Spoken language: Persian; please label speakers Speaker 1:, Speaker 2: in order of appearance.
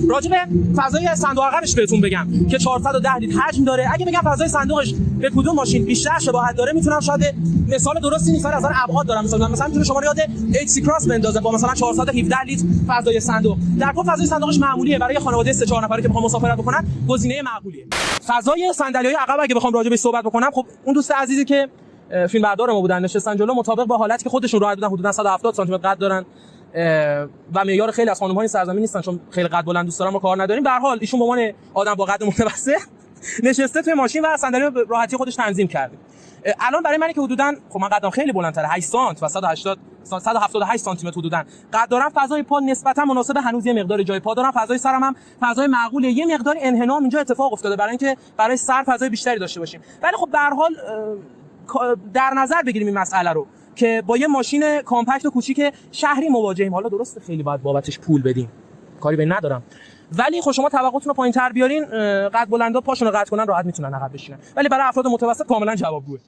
Speaker 1: راجع به فضای صندوق عقبش بهتون بگم که 410 لیتر حجم داره. اگه بگم فضای صندوقش به کدوم ماشین بیشتر شباهت داره، میتونم شاید مثال درستی نیست، از نظر ابعاد دارم مثلا میتونه شما رو یاد HC کراس بندازه با مثلا 417 لیتر فضای صندوق. در کل فضای صندوقش معمولیه، برای خانواده 3-4 نفره که بخوام مسافرت بکنن گزینه معقولیه. فضای صندلی‌های عقب اگه بخوام راجع بهش صحبت بکنم، خب اون دوست عزیزی که فیلمبردار ما بودن نشستن جلو، مطابق با حالتی که خودشون راحت بودن، حدودا 170 سانتی متر قد دارن و معیار خیلی از خانم‌های این سرزمین نیستن چون خیلی قد بلند دوست دارن، ما کار نداریم. به هر حال ایشون به عنوان آدم با قد متوسط نشسته توی ماشین و صندلی رو راحتی خودش تنظیم کرده. الان برای منی که حدوداً خب من قدم خیلی بلندتره، 8 سانت و 178 سانتی متر حدوداً قد دارم، فضای پا نسبتاً مناسب، هنوز یه مقدار جای پا دارم، فضای سرم هم فضای معقوله، یه مقدار انحنام اینجا اتفاق افتاده برای اینکه برای سر فضای بیشتری داشته باشیم. ولی خب به هر حال در نظر بگیریم این مسئله رو که با یه ماشین کامپکت و کوچیک شهری مواجهیم. حالا درسته خیلی باید بابتش پول بدیم، کاری به ندارم، ولی خب شما طبقاتون رو پایین‌تر بیارین، قد بلندا پاشون رو قطع کنن راحت میتونن عقب بشینن، ولی برای افراد متوسط کاملا جوابگوه.